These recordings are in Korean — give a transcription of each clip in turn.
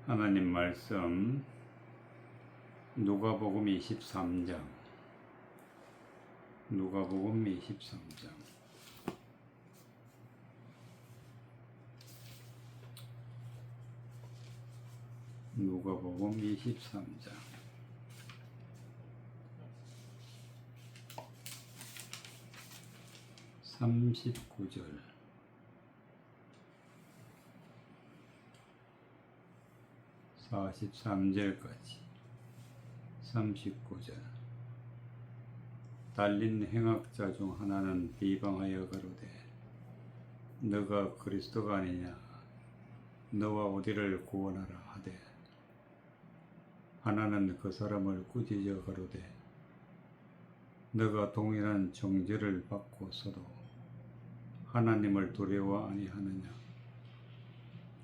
하나님 말씀 누가복음 23장 누가복음 23장 누가복음 23장 39절 43절까지 39절 달린 행악자 중 하나는 비방하여 가로되 너가 그리스도가 아니냐 너와 어디를 구원하라 하되 하나는 그 사람을 꾸짖어 가로되 너가 동일한 정죄를 받고서도 하나님을 두려워 아니하느냐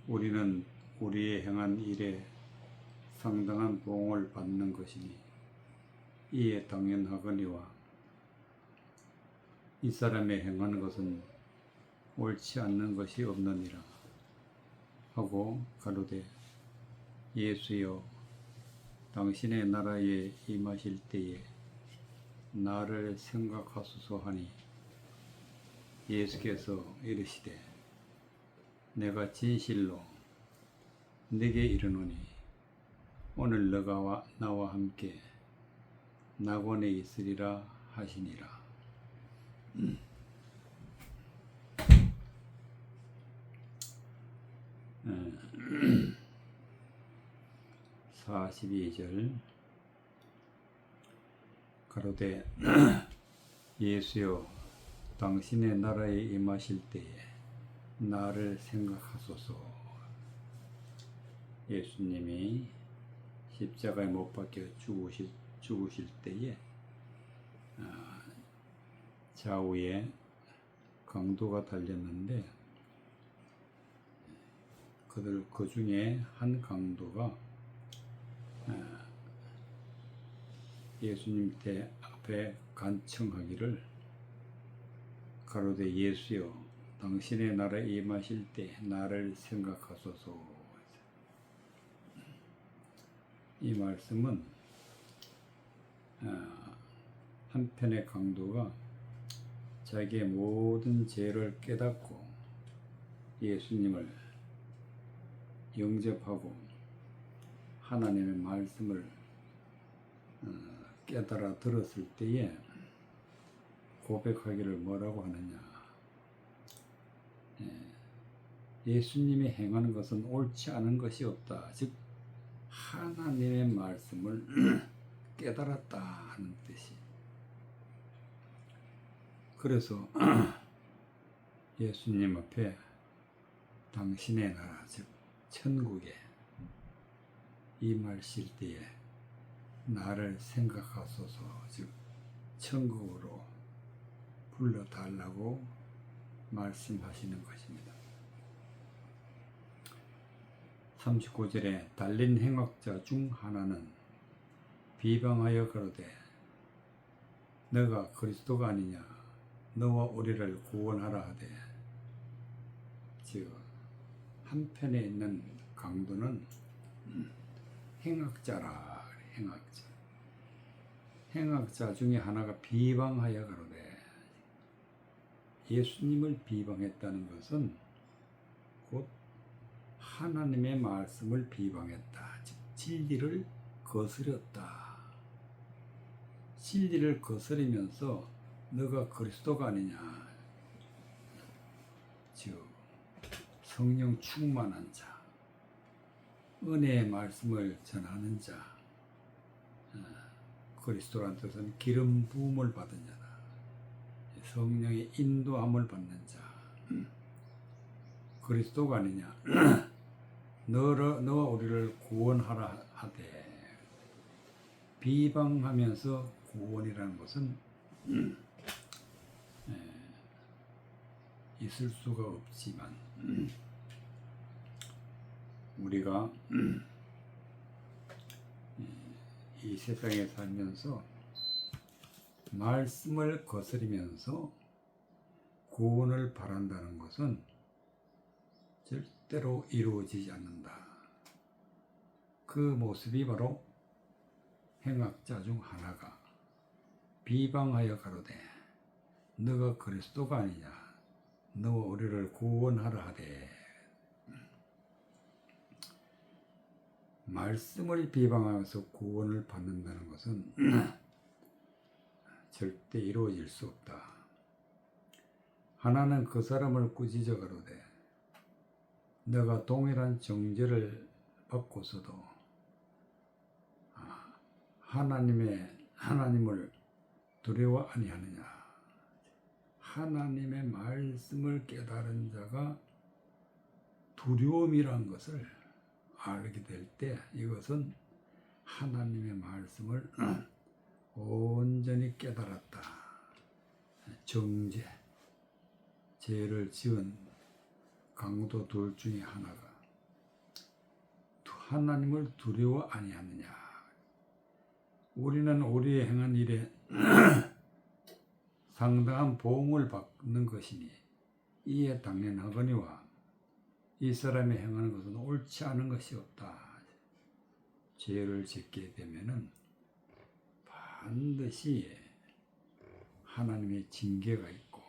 우리는 우리의 행한 일에 상당한 보응을 받는 것이니 이에 당연하거니와 이 사람의 행하는 것은 옳지 않는 것이 없느니라 하고 가로되 예수여 당신의 나라에 임하실 때에 나를 생각하소서 하니 예수께서 이르시되 내가 진실로 네게 이르노니 오늘 너가 나와 함께 낙원에 있으리라 하시니라. 42절 가로되 예수여 당신의 나라에 임하실 때에 나를 생각하소서. 예수님이 십자가에 못 박혀 죽으실 때에 좌우에 강도가 달렸는데 그 중에 한 강도가 예수님 앞에 간청하기를 가로되 예수여 당신의 나라에 임하실 때 나를 생각하소서. 이 말씀은 한편의 강도가 자기의 모든 죄를 깨닫고 예수님을 영접하고 하나님의 말씀을 깨달아 들었을 때에 고백하기를 뭐라고 하느냐 예수님이 행하는 것은 옳지 않은 것이 없다. 즉 하나님의 말씀을 깨달았다 하는 뜻이. 그래서 예수님 앞에 당신의 나라 즉 천국에 임하실 때에 나를 생각하소서 즉 천국으로 불러달라고 말씀하시는 것입니다. 39절에 달린 행악자 중 하나는 비방하여 가로되 너가 그리스도가 아니냐 너와 우리를 구원하라 하되 즉 한편에 있는 강도는 행악자라. 행악자 중에 하나가 비방하여 가로되 예수님을 비방했다는 것은 곧 하나님의 말씀을 비방했다. 즉 진리를 거스렸다. 진리를 거스리면서 너가 그리스도가 아니냐 즉 성령 충만한 자 은혜의 말씀을 전하는 자 그리스도란 뜻은 기름 부음을 받은 자다. 성령의 인도함을 받는 자 그리스도가 아니냐 너와 우리를 구원하라 하되 비방하면서 구원이라는 것은 있을 수가 없지만 우리가 이 세상에 살면서 말씀을 거스리면서 구원을 바란다는 것은 절대로 이루어지지 않는다. 그 모습이 바로 행악자 중 하나가 비방하여 가로되 너가 그리스도가 아니냐, 너 우리를 구원하라 하되. 말씀을 비방하면서 구원을 받는다는 것은 절대 이루어질 수 없다. 하나는 그 사람을 꾸짖어 가로되 너가 동일한 정죄를 받고서도 하나님을 두려워 아니하느냐. 하나님의 말씀을 깨달은 자가 두려움이란 것을 알게 될 때 이것은 하나님의 말씀을 온전히 깨달았다. 정죄, 죄를 지은 강도 둘 중에 하나가 하나님을 두려워 아니하느냐. 우리는 우리의 행한 일에 상당한 보응을 받는 것이니 이에 당연하거니와 이 사람이 행하는 것은 옳지 않은 것이 없다. 죄를 짓게 되면은 반드시 하나님의 징계가 있고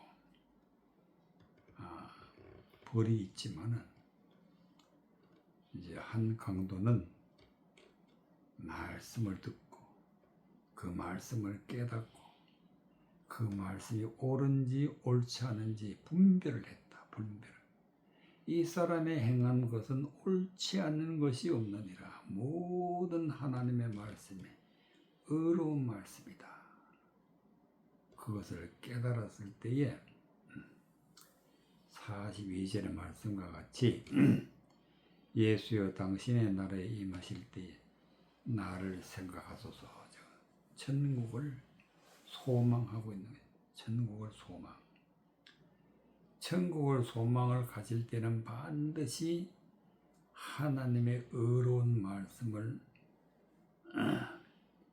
벌이 있지만은 이제 한 강도는 말씀을 듣고 그 말씀을 깨닫고 그 말씀이 옳은지 옳지 않은지 분별을 했다. 분별. 이 사람의 행한 것은 옳지 않는 것이 없느니라. 모든 하나님의 말씀이 의로운 말씀이다. 그것을 깨달았을 때에 42절의 말씀과 같이 예수여 당신의 나라에 임하실 때에 나를 생각하소서. 천국을 소망하고 있는 거예요. 천국을 소망. 천국을 소망을 가질 때는 반드시 하나님의 의로운 말씀을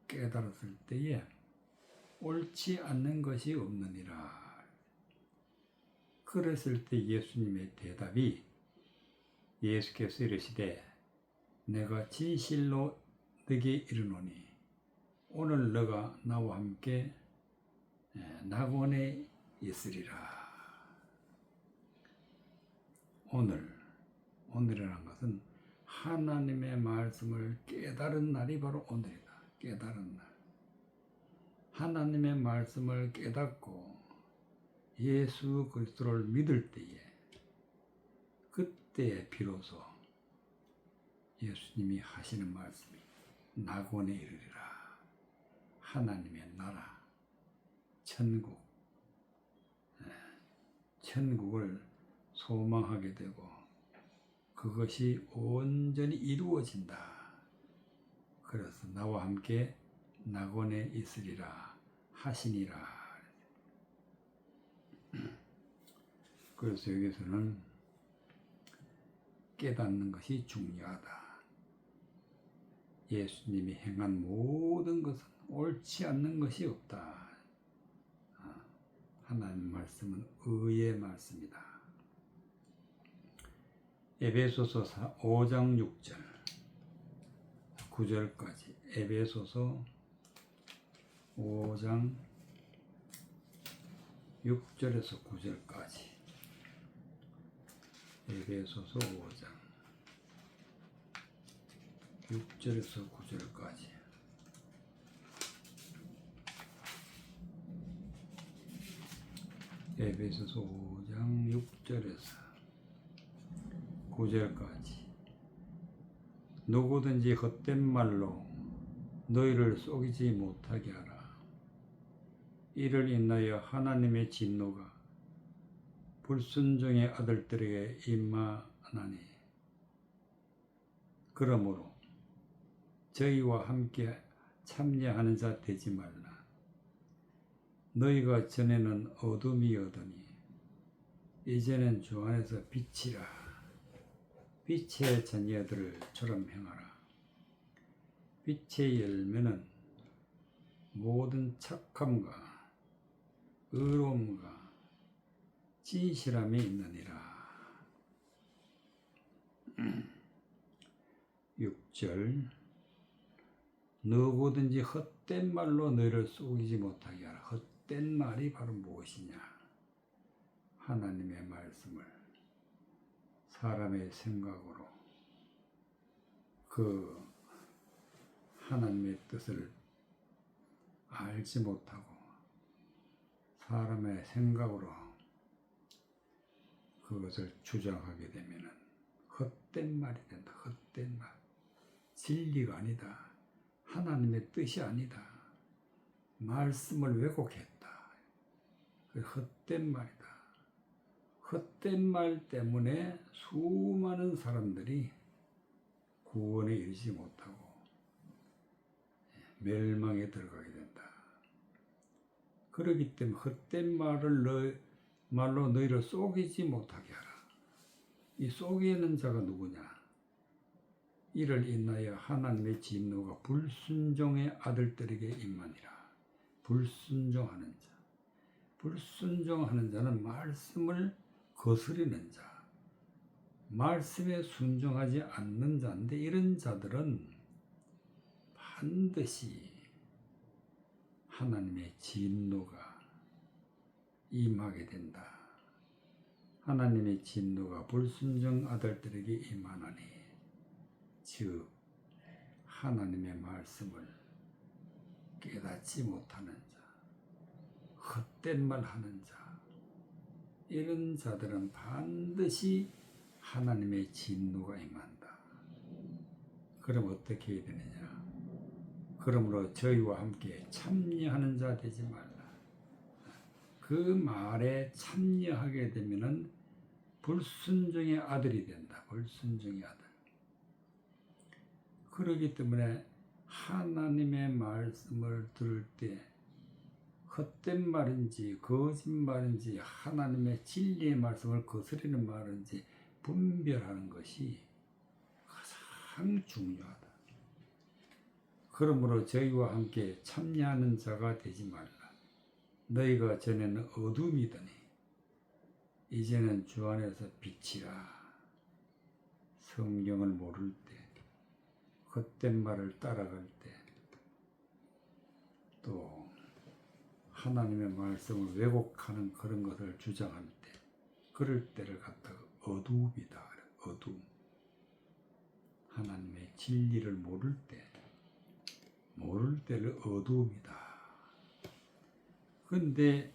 깨달았을 때에 옳지 않는 것이 없느니라. 그랬을 때 예수님의 대답이 예수께서 이르시되 내가 진실로 네게 이르노니 오늘 너가 나와 함께 낙원에 있으리라. 오늘이라는 것은 하나님의 말씀을 깨달은 날이 바로 오늘이다. 깨달은 날. 하나님의 말씀을 깨닫고 예수 그리스도를 믿을 때에 그때 비로소 예수님이 하시는 말씀이 낙원에 이르리라. 하나님의 나라, 천국을 소망하게 되고 그것이 온전히 이루어진다. 그래서 나와 함께 낙원에 있으리라 하시니라. 그래서 여기서는 깨닫는 것이 중요하다. 예수님이 행한 모든 것은 옳지 않는 것이 없다. 하나님 말씀은 의의 말씀이다. 에베소서 5장 6절 9절까지 에베소서 5장 6절에서 9절까지 에베소서 5장 6절에서 9절까지 에베소서 5장 6절에서 9절까지 누구든지 헛된 말로 너희를 속이지 못하게 하라. 이를 인하여 하나님의 진노가 불순종의 아들들에게 임하나니 그러므로 저희와 함께 참여하는 자 되지 말라. 너희가 전에는 어둠이었더니 이제는 주 안에서 빛이라. 빛의 자녀들처럼 행하라. 빛의 열매는 모든 착함과 의로움과 진실함이 있느니라. 6절 누구든지 헛된 말로 너희를 속이지 못하게 하라. 헛된 말이 바로 무엇이냐? 하나님의 말씀을 사람의 생각으로 그 하나님의 뜻을 알지 못하고 사람의 생각으로 그것을 주장하게 되면 헛된 말이 된다. 헛된 말. 진리가 아니다. 하나님의 뜻이 아니다. 말씀을 왜곡했다. 헛된 말이다. 헛된 말 때문에 수많은 사람들이 구원에 이르지 못하고 멸망에 들어가게 된다. 그렇기 때문에 헛된 말로 너희를 속이지 못하게 하라. 이 속이는 자가 누구냐? 이를 인하여 하나님의 진노가 불순종의 아들들에게 임하니라. 불순종하는 자. 불순종하는 자는 말씀을 거스리는 자. 말씀에 순종하지 않는 자인데 이런 자들은 반드시 하나님의 진노가 임하게 된다. 하나님의 진노가 불순종 아들들에게 임하나니 즉 하나님의 말씀을 깨닫지 못하는 자, 헛된 말 하는 자, 이런 자들은 반드시 하나님의 진노가 임한다. 그럼 어떻게 해야 되느냐? 그러므로 저희와 함께 참여하는 자 되지 말라. 그 말에 참여하게 되면은 불순종의 아들이 된다. 불순종의 아들. 그렇기 때문에 하나님의 말씀을 들을 때 헛된 말인지 거짓말인지 하나님의 진리의 말씀을 거스리는 말인지 분별하는 것이 가장 중요하다. 그러므로 저희와 함께 참여하는 자가 되지 말라. 너희가 전에는 어둠이더니 이제는 주 안에서 빛이라. 성경을 모를 때, 헛된 말을 따라갈 때, 또 하나님의 말씀을 왜곡하는 그런 것을 주장할 때, 그럴 때를 갖다가 어둠이다. 어둠. 하나님의 진리를 모를 때를 어둠이다. 그런데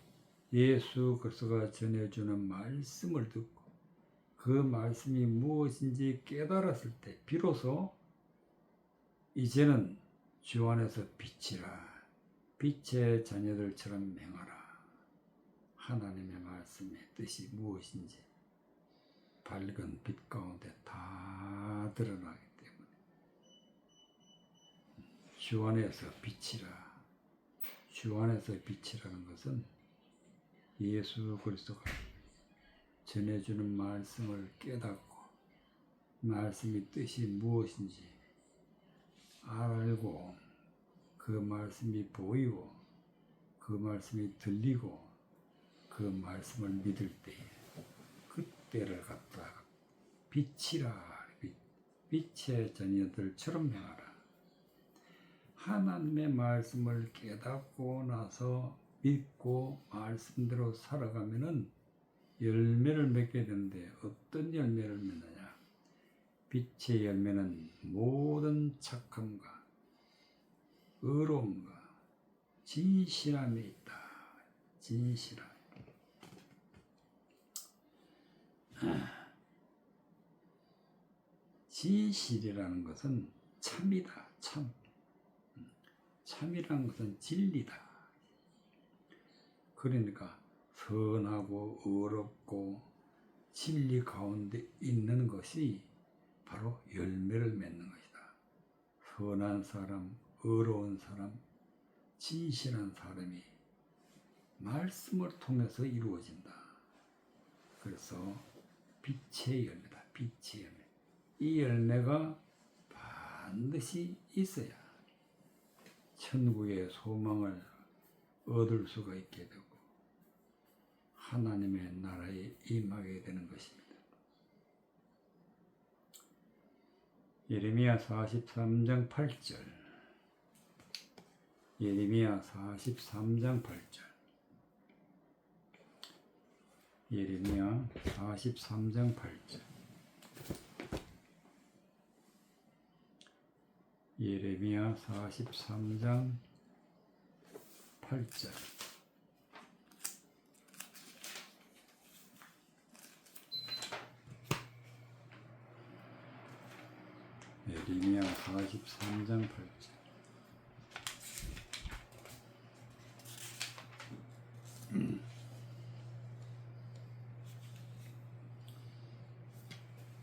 예수 그리스도가 전해주는 말씀을 듣고 그 말씀이 무엇인지 깨달았을 때 비로소 이제는 주 안에서 빛이라. 빛의 자녀들처럼 행하라. 하나님의 말씀의 뜻이 무엇인지 밝은 빛 가운데 다 드러나기 때문에 주 안에서 빛이라. 주 안에서 빛이라는 것은 예수 그리스도가 전해주는 말씀을 깨닫고 말씀의 뜻이 무엇인지 알고 그 말씀이 보이고 그 말씀이 들리고 그 말씀을 믿을 때에 그때를 갖다가 빛이라. 빛의 자녀들처럼 행하라. 하나님의 말씀을 깨닫고 나서 믿고 말씀대로 살아가면은 열매를 맺게 되는데 어떤 열매를 맺느냐? 빛의 열매는 모든 착함과 의로움과 진실함이 있다. 진실함. 진실이라는 것은 참이다. 참. 참이라는 것은 진리다. 그러니까 선하고 의롭고 진리 가운데 있는 것이 바로 열매를 맺는 것이다. 선한 사람, 의로운 사람, 진실한 사람이 말씀을 통해서 이루어진다. 그래서 빛의 열매다. 빛의 열매. 이 열매가 반드시 있어야 천국의 소망을 얻을 수가 있게 되고 하나님의 나라에 임하게 되는 것입니다. 예레미야 43장 8절. 예레미야 43장 8절. 예레미야 43장 8절. 예레미야 43장 8절. 예레미야 43장 8절.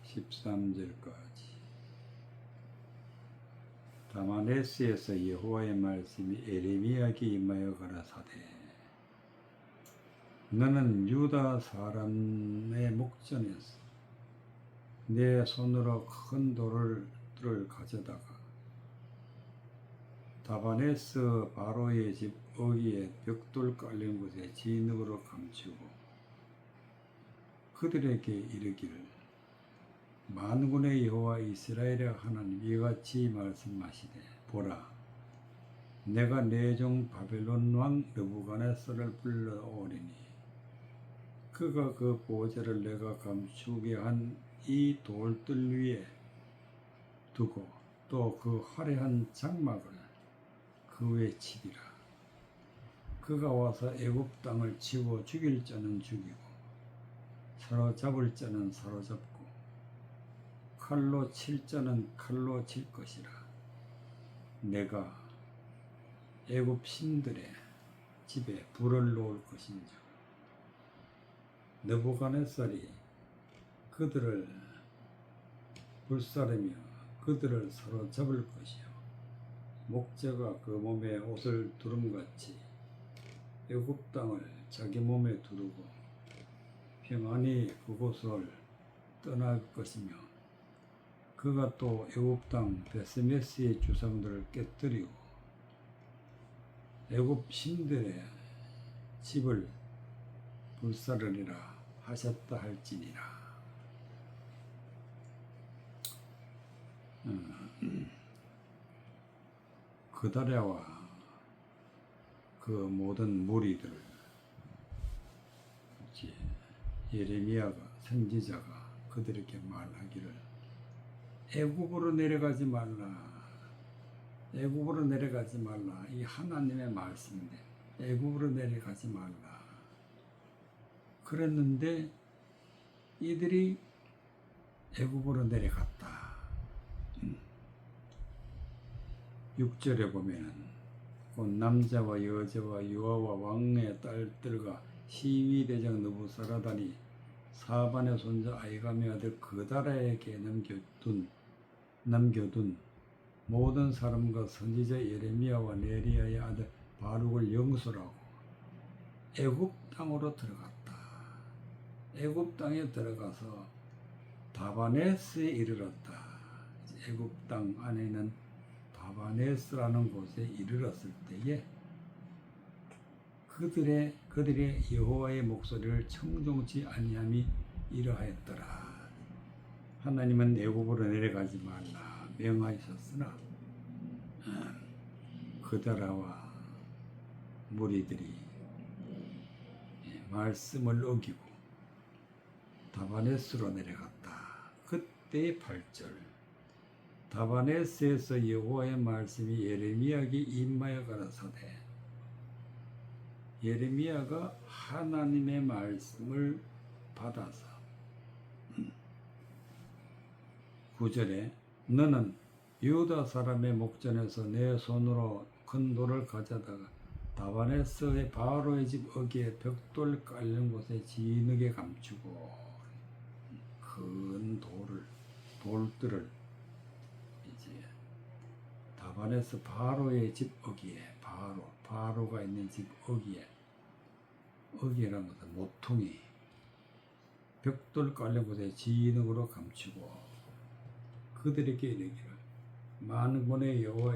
(13절까지) 다마네스에서 여호와의 말씀이 예레미야에게 임하여 가라사대 너는 유다 사람의 목전에서 내 손으로 큰 돌을 가져다가 다바네스 바로의 집 어귀에 벽돌 깔린 곳에 진흙으로 감추고 그들에게 이르기를 만군의 여호와 이스라엘의 하나님 이같이 말씀하시되 보라 내가 내 종 바벨론 왕 느부갓네살을 불러오리니 그가 그 보좌를 내가 감추게 한 이 돌들 위에 두고 또 그 화려한 장막을 그 위에 치리라. 그가 와서 애굽 땅을 치고 죽일 자는 죽이고 사로잡을 자는 사로잡고 칼로 칠 자는 칼로 칠 것이라. 내가 애굽 신들의 집에 불을 놓을 것인즉 느부갓네살이 그들을 불사르며 그들을 사로잡을 것이요 목자가 그 몸에 옷을 두름같이 애굽 땅을 자기 몸에 두르고 평안히 그곳을 떠날 것이며 그가 또 애굽 땅 베스메스의 주상들을 깨뜨리고 애굽 신들의 집을 불사르리라 하셨다 할지니라. 그다랴와 그 모든 무리들 예레미야가 선지자가 그들에게 말하기를 애굽으로 내려가지 말라. 애굽으로 내려가지 말라. 이 하나님의 말씀인데 애굽으로 내려가지 말라. 그랬는데 이들이 애굽으로 내려갔다. 6절에 보면은 곧 남자와 여자와 유아와 왕의 딸들과 시위대장 느부사라단이 사반의 손자 아이감의 아들 그다라에게 남겨둔 모든 사람과 선지자 예레미야와 네리야의 아들 바룩을 영술하고 애굽 땅으로 들어갔다. 애굽 땅에 들어가서 다바네스에 이르렀다. 애굽 땅 안에 있는 다바네스라는 곳에 이르렀을 때에 그들의 여호와의 목소리를 청종치 아니함이 이러하였더라. 하나님은 애굽으로 내려가지 말라 명하셨으나 그다라와 무리들이 말씀을 어기고 다바네스로 내려갔다. 그때의 8절 다바네스에서 여호와의 말씀이 예레미야에게 임하여 가라사대 예레미야가 하나님의 말씀을 받아서 9절에 너는 유다 사람의 목전에서 내 손으로 큰 돌을 가져다가 다바네스의 바로의 집 어귀에 벽돌 깔린 곳에 진흙에 감추고 큰 돌들을 이제 다바네스 바로의 집 어귀에 바로가 있는 집 어귀라는 것은 모퉁이 벽돌 깔린 곳에 진흙으로 감추고 그들에게 이르기를 만군의 여호와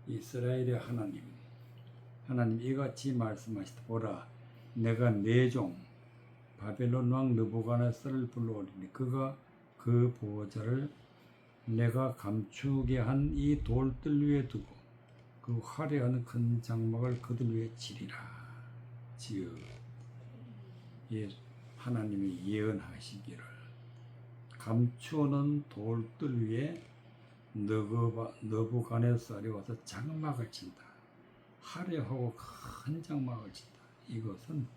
이스라엘의 하나님 이같이 말씀하시되 보라 내가 내 종 바벨론 왕 느부갓네살을 불러오리니 그가 그 보호자를 내가 감추게 한 이 돌들 위에 두고 그 화려한 큰 장막을 그들 위에 치리라. 즉 하나님이 예언하시기를 감추어놓은 돌들 위에 느부갓네살이 와서 장막을 친다. 화려하고 큰 장막을 친다. 이것은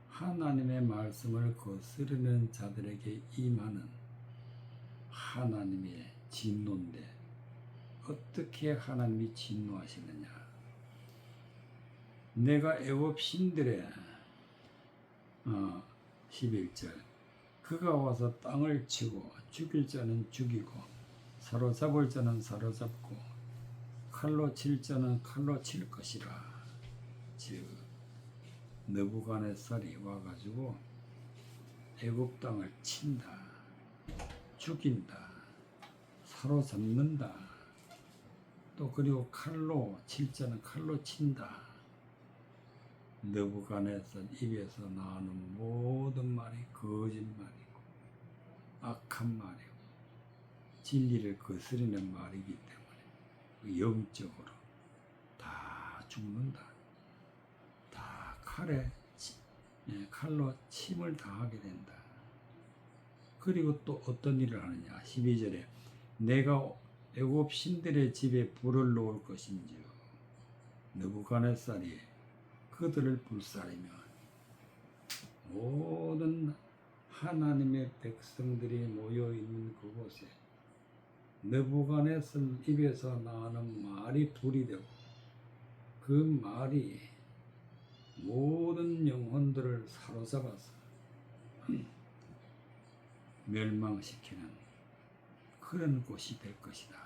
하나님의 말씀을 거스르는 자들에게 임하는 하나님의 진노인데 어떻게 하나님이 진노하시느냐. 내가 애굽 신들의 11절 그가 와서 땅을 치고 죽일 자는 죽이고 사로잡을 자는 사로잡고 칼로 칠 자는 칼로 칠 것이라. 즉 느부갓네살이 와가지고 애굽 땅을 친다, 죽인다, 사로잡는다. 또 그리고 칼로 칠 자는 칼로 친다. 느부갓네살 입에서 나오는 모든 말이 거짓말이고 악한 말이고 진리를 거스르는 말이기 때문에 영적으로 다 죽는다. 다 칼로 침을 당하게 된다. 그리고 또 어떤 일을 하느냐. 12절에 내가 애굽 신들의 집에 불을 놓을 것인지요. 느부갓네살이 그들을 불사르며 모든 하나님의 백성들이 모여 있는 그곳에 느부갓네살 입에서 나오는 말이 불이 되고 그 말이 모든 영혼들을 사로잡아서 멸망시키는 그런 곳이 될 것이다.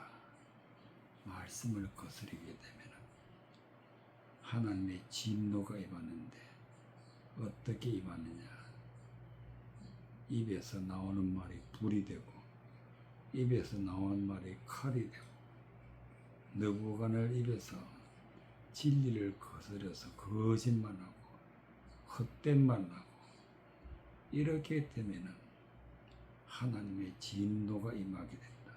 말씀을 거스르게 되면 하나님의 진노가 임하는데 어떻게 임하느냐. 입에서 나오는 말이 불이 되고 입에서 나오는 말이 칼이 되고 느부갓네살 입에서 진리를 거스려서 거짓말하고 헛된 말하고 이렇게 되면 하나님의 진노가 임하게 된다.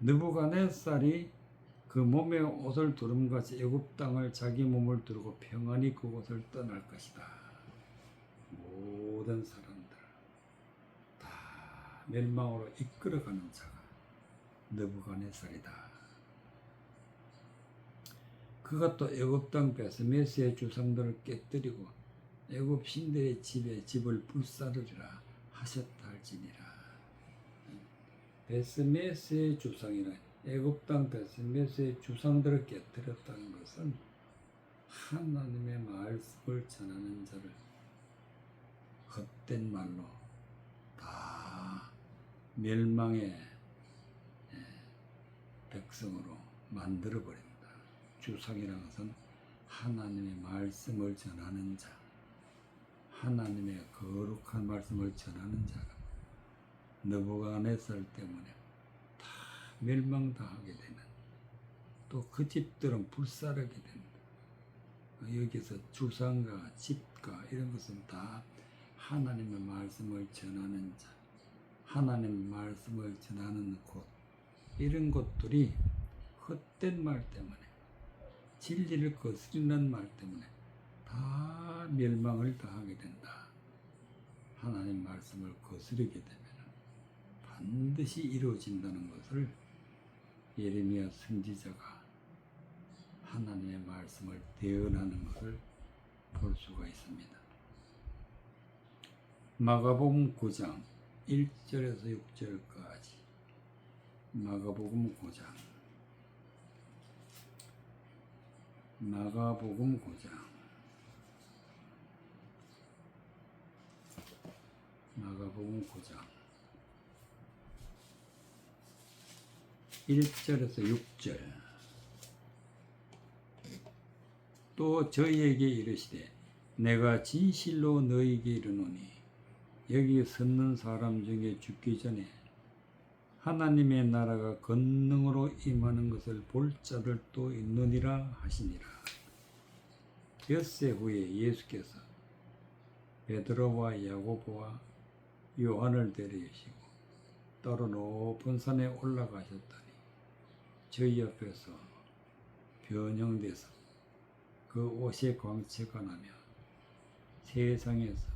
느부갓네살이 그 몸에 옷을 두름같이 애굽 땅을 자기 몸을 두르고 평안히 그곳을 떠날 것이다. 모든 사람들 다 멸망으로 이끌어가는 자가 느부갓네살이다. 그가 또 애굽 땅 베스메스의 주상들을 깨뜨리고 애굽 신들의 집에 집을 불사르리라 하셨다 할지니라. 베스메스의 주상이라 애굽 땅 베스메스의 주상들을 깨뜨렸다는 것은 하나님의 말씀을 전하는 자를 헛된 말로 다 멸망의 백성으로 만들어버린다. 주상이라는 것은 하나님의 말씀을 전하는 자, 하나님의 거룩한 말씀을 전하는 자가 느부갓네살 때문에 다 멸망당하게 되는, 또 그 집들은 불사르게 된다. 여기서 주상과 집과 이런 것은 다 하나님의 말씀을 전하는 자, 하나님의 말씀을 전하는 곳, 이런 것들이 헛된 말 때문에, 진리를 거스르는 말 때문에 다 멸망을 당하게 된다. 하나님 말씀을 거스르게 되면 반드시 이루어진다는 것을 예레미야 선지자가 하나님의 말씀을 대언하는 것을 볼 수가 있습니다. 마가복음 9장 1절에서 6절까지. 마가복음 9장 마가복음 9장 마가복음 9장 1절에서 6절. 또 저희에게 이르시되 내가 진실로 너희에게 이르노니 여기 섰는 사람 중에 죽기 전에 하나님의 나라가 권능으로 임하는 것을 볼 자들도 있느니라 하시니라. 엿새 후에 예수께서 베드로와 야고보와 요한을 데리시고 따로 높은 산에 올라가셨더니 저희 옆에서 변형돼서 그 옷의 광채가 나며 세상에서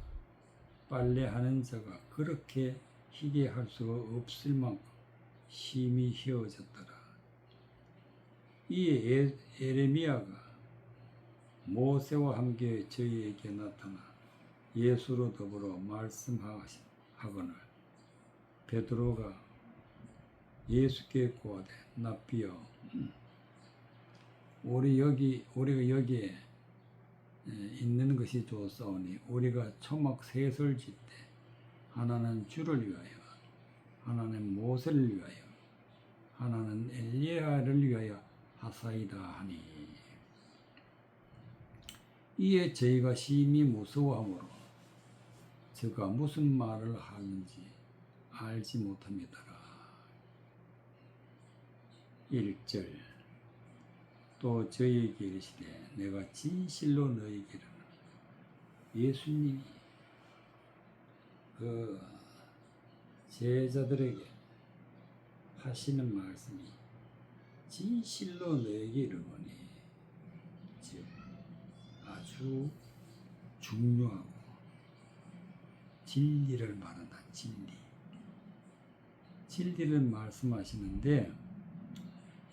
빨래하는 자가 그렇게 희게 할 수가 없을 만큼 심히 희어졌더라. 이에 에레미야가 모세와 함께 저희에게 나타나 예수로 더불어 말씀하거늘 베드로가 예수께 고하되 납비여 우리가 여기에 있는 것이 좋사오니 우리가 초막 셋을 짓되 하나는 주를 위하여 하나는 모세를 위하여 하나는 엘리야를 위하여 하사이다 하니 이에 저희가 심히 무서워하므로 저가 무슨 말을 하는지 알지 못합니다라. 1절 또 저희에게 이르시되 내가 진실로 너희에게 이르노니 예수님이 그 제자들에게 하시는 말씀이 진실로 너희에게 이르노니 즉 아주 중요하고 진리를 말한다. 진리를 말씀하시는데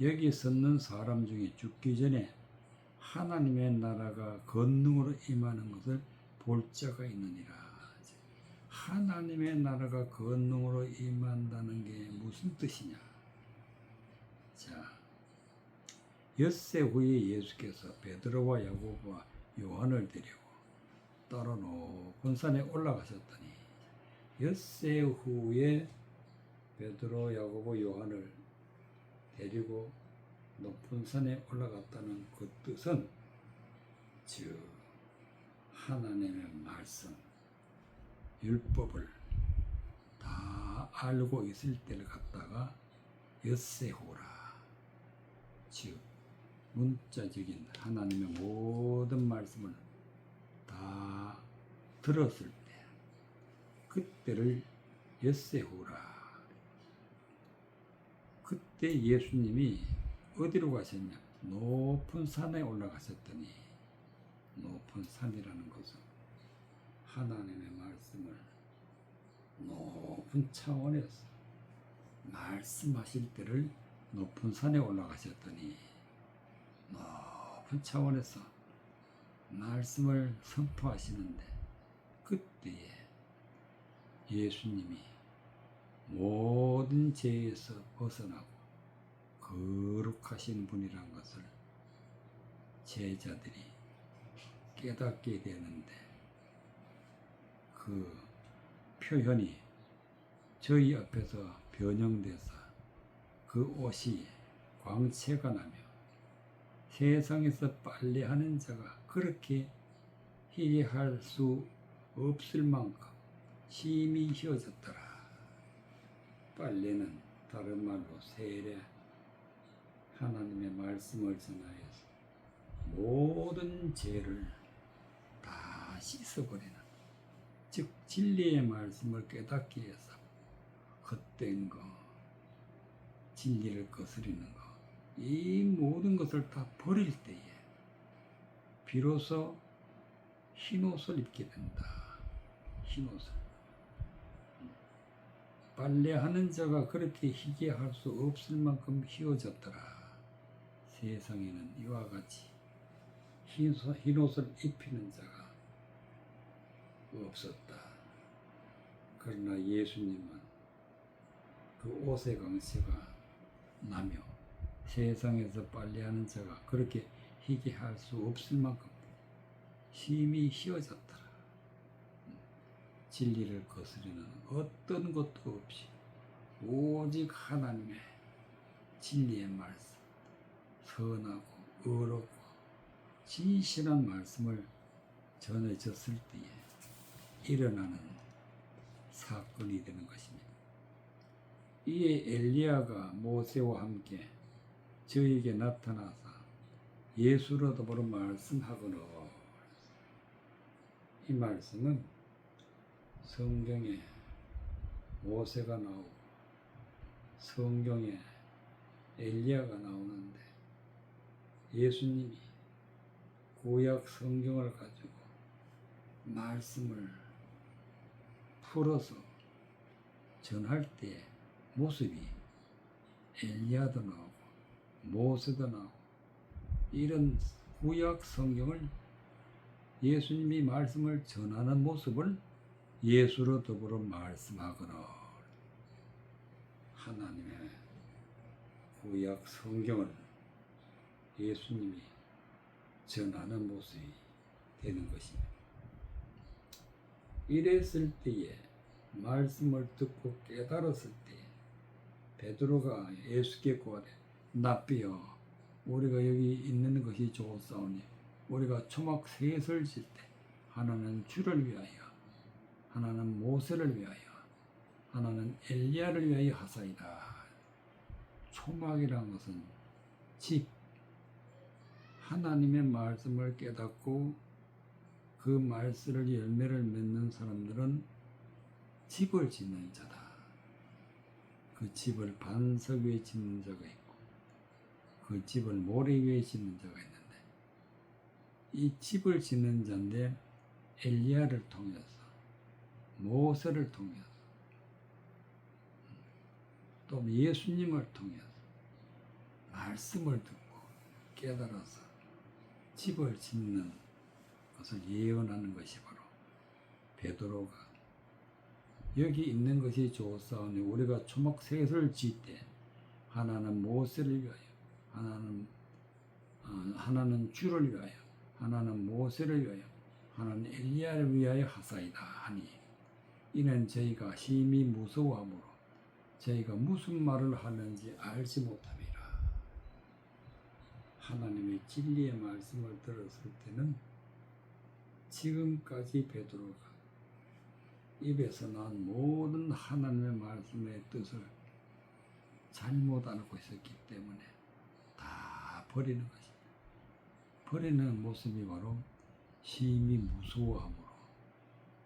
여기 섰는 사람 중에 죽기 전에 하나님의 나라가 권능으로 임하는 것을 볼 자가 있느니라. 하나님의 나라가 권능으로 임한다는 게 무슨 뜻이냐? 자, 엿새 후에 예수께서 베드로와 야고보와 요한을 데리고 따로 높은 산에 올라가셨더니 엿새 후에 베드로, 야고보, 요한을 데리고 높은 산에 올라갔다는 그 뜻은 즉 하나님의 말씀, 율법을 다 알고 있을 때를 갖다가 엿새 후라. 즉 문자적인 하나님의 모든 말씀을 다 들었을 때 그때를 엿새 후라. 그때 예수님이 어디로 가셨냐? 높은 산에 올라가셨더니 높은 산이라는 것은 하나님의 말씀을 높은 차원에서 말씀하실 때를 높은 산에 올라가셨더니 높은 차원에서 말씀을 선포하시는데 그때에 예수님이 모든 죄에서 벗어나고 거룩하신 분이란 것을 제자들이 깨닫게 되는데 그 표현이 저희 앞에서 변형돼서 그 옷이 광채가 나며 세상에서 빨래하는 자가 그렇게 희게 할 수 없을 만큼 심히 희어졌더라. 빨래는 다른 말로 세례, 하나님의 말씀을 전하여서 모든 죄를 다 씻어버리는, 즉 진리의 말씀을 깨닫기 위해서 헛된 거, 진리를 거스리는 거, 이 모든 것을 다 버릴 때에 비로소 흰옷을 입게 된다. 흰옷을. 빨래하는 자가 그렇게 희게 할 수 없을 만큼 희어졌더라. 세상에는 이와 같이 흰옷을 입히는 자가 없었다. 그러나 예수님은 그 옷의 광채가 나며 세상에서 빨래하는 자가 그렇게 희게 할 수 없을 만큼 심히 희어졌더라. 진리를 거스르는 어떤 것도 없이 오직 하나님의 진리의 말씀, 선하고 의롭고 진실한 말씀을 전해졌을 때에 일어나는 사건이 되는 것입니다. 이에 엘리야가 모세와 함께 저에게 나타나서 예수로 더불어 말씀하거늘 이 말씀은 성경에 모세가 나오고 성경에 엘리야가 나오는데 예수님이 구약 성경을 가지고 말씀을 풀어서 전할 때 모습이 엘리야도 나오고 모세도 나오고 이런 구약 성경을 예수님이 말씀을 전하는 모습을 예수로 더불어 말씀하거나 하나님의 구약 성경을 예수님이 전하는 모습이 되는 것입니다. 이랬을 때에 말씀을 듣고 깨달았을 때 베드로가 예수께 구하되 납비여 우리가 여기 있는 것이 좋사오니 우리가 초막 셋을 질 때 하나는 주를 위하여 하나는 모세를 위하여 하나는 엘리야를 위하여 하사이다. 초막이란 것은 집, 하나님의 말씀을 깨닫고 그 말씀을 열매를 맺는 사람들은 집을 짓는 자다. 그 집을 반석 위에 짓는 자가 있고 그 집을 모래 위에 짓는 자가 있는데 이 집을 짓는 자인데 엘리야를 통해서 모세를 통해서 또 예수님을 통해서 말씀을 듣고 깨달아서 집을 짓는 것을 예언하는 것이 바로 베드로가 여기 있는 것이 좋사오니 우리가 초막 셋을 짓되 하나는 모세를 위하여 하나는 주를 위하여 하나는 모세를 위하여 하나는 엘리야를 위하여 하사이다 하니 이는 저희가 심히 무서워하므로 저희가 무슨 말을 하는지 알지 못함이라. 하나님의 진리의 말씀을 들었을 때는 지금까지 베드로가 입에서 난 모든 하나님의 말씀의 뜻을 잘못 알고 있었기 때문에 다 버리는 것입니다. 버리는 모습이 바로 심히 무서워함으로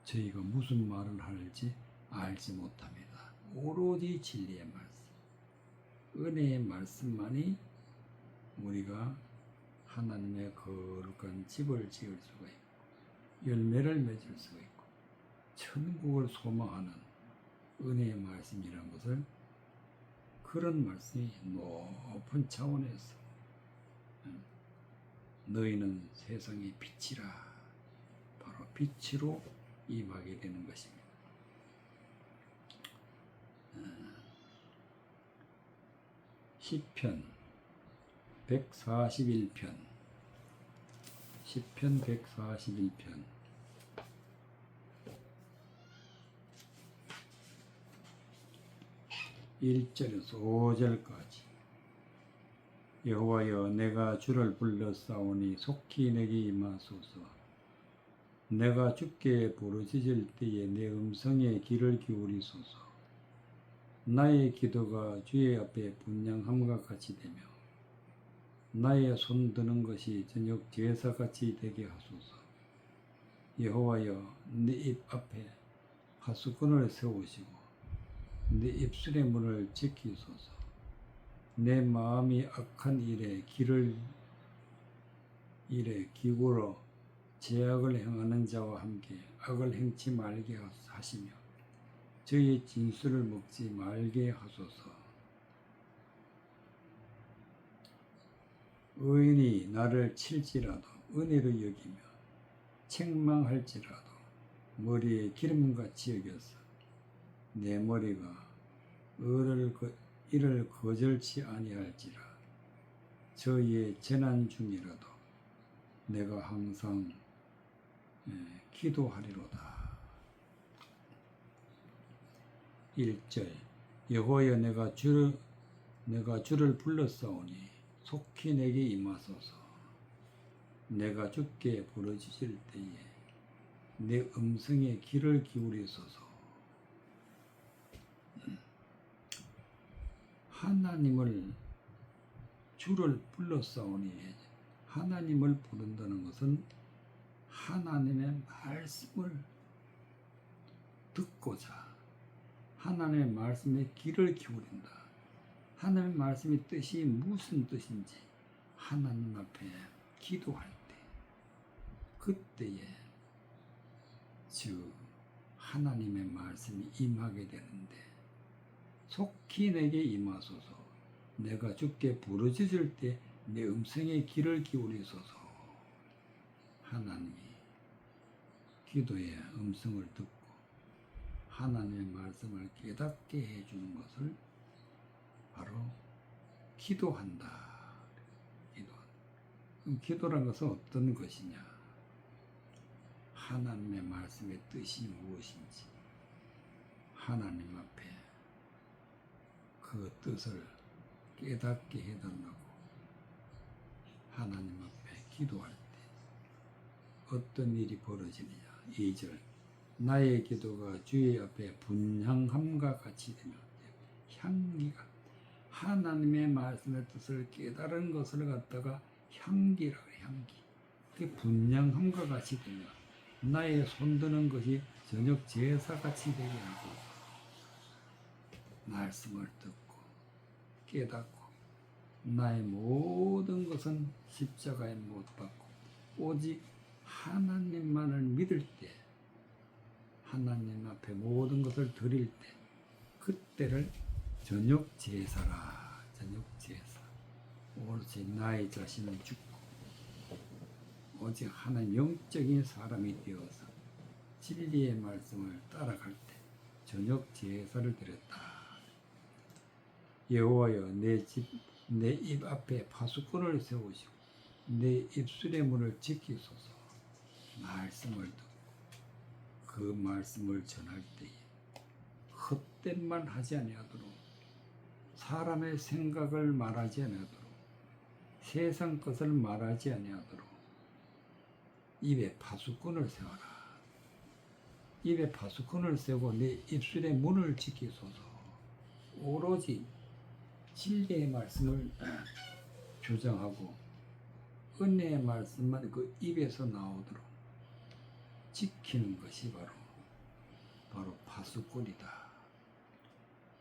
저희가 무슨 말을 할지 알지 못합니다. 오로지 진리의 말씀, 은혜의 말씀만이 우리가 하나님의 거룩한 집을 지을 수가 있고 열매를 맺을 수가 있고 천국을 소망하는 은혜의 말씀이라는 것을 그런 말씀이 높은 차원에서 너희는 세상의 빛이라 바로 빛으로 임하게 되는 것입니다. 시편 141편 시편 141편 1절에서 5절까지 여호와여 내가 주를 불러싸오니 속히 내게 임하소서. 내가 주께 부르짖을 때에 내 음성에 귀를 기울이소서. 나의 기도가 주의 앞에 분향함과 같이 되며 나의 손 드는 것이 저녁 제사같이 되게 하소서. 여호와여 내 입 앞에 하수근을 세우시고 내 입술의 문을 지키소서. 내 마음이 악한 일에 기울어 죄악을 행하는 자와 함께 악을 행치 말게 하시며 저의 진술을 먹지 말게 하소서. 의인이 나를 칠지라도 은혜로 여기며 책망할지라도 머리에 기름같이 여겨서 내 머리가 이를 거절치 아니할지라. 저희의 재난 중이라도 내가 항상 기도하리로다. 1절 여호와여 내가 주를 불렀사오니 속히 내게 임하소서. 내가 주께 부르짖을 때에 내 음성에 귀를 기울이소서. 하나님을 주를 불렀사오니 하나님을 부른다는 것은 하나님의 말씀을 듣고자 하나님의 말씀에 귀를 기울인다. 하나님의 말씀의 뜻이 무슨 뜻인지 하나님 앞에 기도할 때 그때에 즉 하나님의 말씀이 임하게 되는데 속히 내게 임하소서. 내가 주께 부르짖을 때 내 음성에 귀를 기울이소서. 하나님이 기도의 음성을 듣고 하나님의 말씀을 깨닫게 해주는 것을 바로 기도한다. 그럼 기도란 것은 어떤 것이냐? 하나님의 말씀의 뜻이 무엇인지 하나님 앞에 그 뜻을 깨닫게 해달라고 하나님 앞에 기도할 때 어떤 일이 벌어지느냐? 2절 나의 기도가 주의 앞에 분향함과 같이 되며 향기가 하나님의 말씀의 뜻을 깨달은 것을 갖다가 향기라 그래. 향기 그게 분향함과 같이 되며 나의 손드는 것이 저녁 제사같이 되게 하고 말씀을 듣고 깨닫고 나의 모든 것은 십자가에 못 박고 오직 하나님만을 믿을 때 하나님 앞에 모든 것을 드릴 때 그때를 저녁 제사라. 저녁 제사. 오로지 나의 자신을 죽고 오직 하나님 영적인 사람이 되어서 진리의 말씀을 따라갈 때 저녁 제사를 드렸다. 여호와여 내 입 앞에 파수꾼을 세우시고 내 입술의 문을 지키소서. 말씀을 듣고 그 말씀을 전할 때에 헛된 말 하지 아니하도록 사람의 생각을 말하지 아니하도록 세상 것을 말하지 아니하도록 입에 파수꾼을 세워라. 입에 파수꾼을 세우고 내 입술의 문을 지키소서. 오로지 진리의 말씀을 주장하고 은혜의 말씀만 그 입에서 나오도록 지키는 것이 바로 파수꾼이다.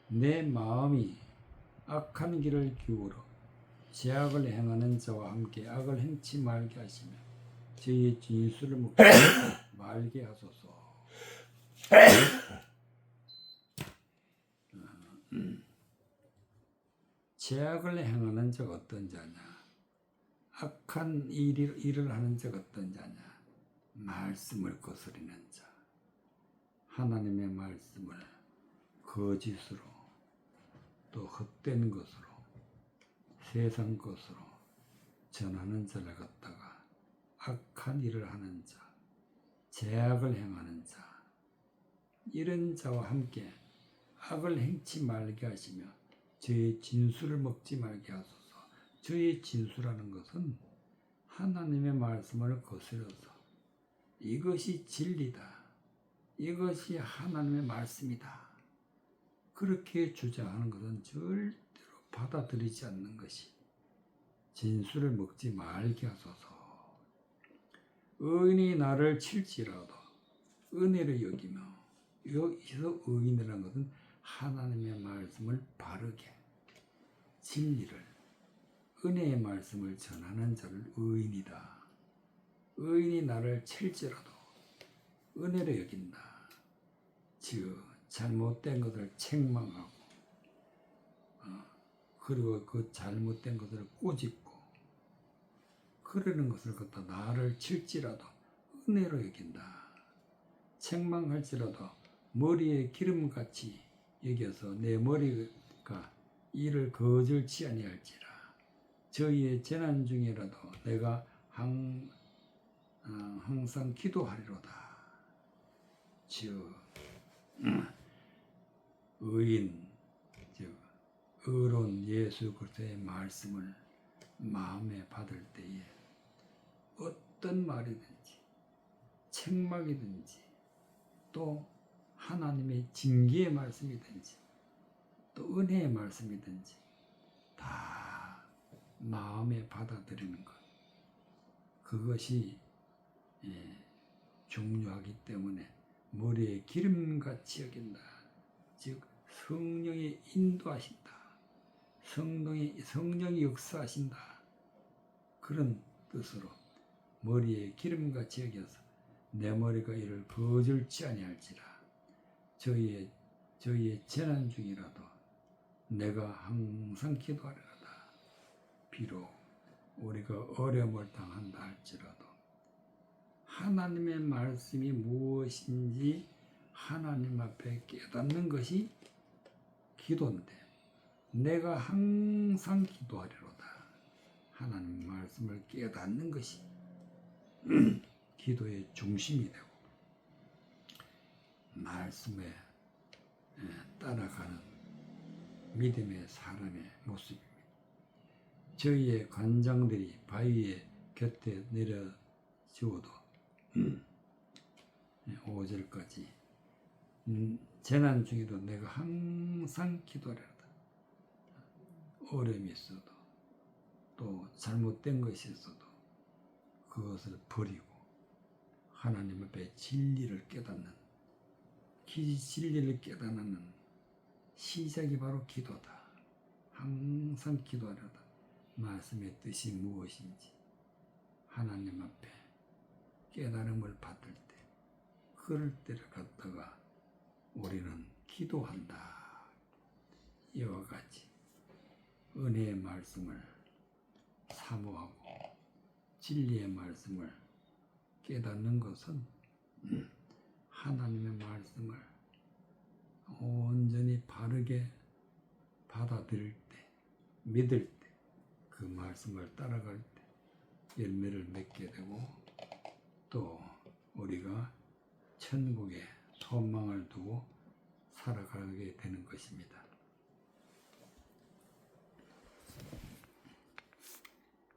내 마음이 악한 길을 기울어 죄악을 행하는 자와 함께 악을 행치 말게 하시며 저희의 진술을 묻지 말게 하소서. 죄악을 행하는 자가 어떤 자냐? 악한 일을 하는 자가 어떤 자냐? 말씀을 거스리는 자. 하나님의 말씀을 거짓으로 또 헛된 것으로 세상 것으로 전하는 자를 갖다가 악한 일을 하는 자, 죄악을 행하는 자, 이런 자와 함께 악을 행치 말게 하시며 저의 진술을 먹지 말게 하소서. 저의 진술하는 것은 하나님의 말씀을 거스려서 이것이 진리다. 이것이 하나님의 말씀이다. 그렇게 주장하는 것은 절대로 받아들이지 않는 것이 진술을 먹지 말게 하소서. 의인이 나를 칠지라도 은혜를 여기며 여기서 의인이라는 것은 하나님의 말씀을 바르게 진리를 은혜의 말씀을 전하는 자를 의인이다. 의인이 나를 칠지라도 은혜를 여긴다. 즉 잘못된 것을 책망하고 그리고 그 잘못된 것을 꼬집고 그러는 것을 갖다 나를 칠지라도 은혜로 여긴다. 책망할지라도 머리에 기름같이 여겨서 내 머리가 이를 거절치 아니할지라. 저희의 재난 중이라도 내가 항상 기도하리로다. 즉 의인 즉 의로운 예수 그리스도의 말씀을 마음에 받을 때에 어떤 말이든지 책망이든지 또 하나님의 징계의 말씀이든지 또 은혜의 말씀이든지 다 마음에 받아들이는 것, 그것이 중요하기 때문에 머리에 기름같이 여긴다. 즉 성령이 인도하신다. 성령이 역사하신다. 그런 뜻으로 머리에 기름같이 여겨서 내 머리가 이를 거절치 아니할지라. 저희의 재난 중이라도 내가 항상 기도하리로다. 비록 우리가 어려움을 당한다 할지라도 하나님의 말씀이 무엇인지 하나님 앞에 깨닫는 것이 기도인데, 내가 항상 기도하리로다. 하나님 말씀을 깨닫는 것이 기도의 중심이 되고 말씀에 따라가는 믿음의 사람의 모습입니다. 저희의 관장들이 바위의 곁에 내려지어도 5절까지 재난 중에도 내가 항상 기도하리로다. 어려움이 있어도 또 잘못된 것이 있어도 그것을 버리고 하나님 앞에 진리를 깨닫는, 진리를 깨닫는 시작이 바로 기도다. 항상 기도하려다. 말씀의 뜻이 무엇인지 하나님 앞에 깨달음을 받을 때, 그럴 때를 갖다가 우리는 기도한다. 이와 같이 은혜의 말씀을 사모하고 진리의 말씀을 깨닫는 것은 하나님의 말씀을 온전히 바르게 받아들일 때, 믿을 때, 그 말씀을 따라갈 때 열매를 맺게 되고 또 우리가 천국에 소망을 두고 살아가게 되는 것입니다.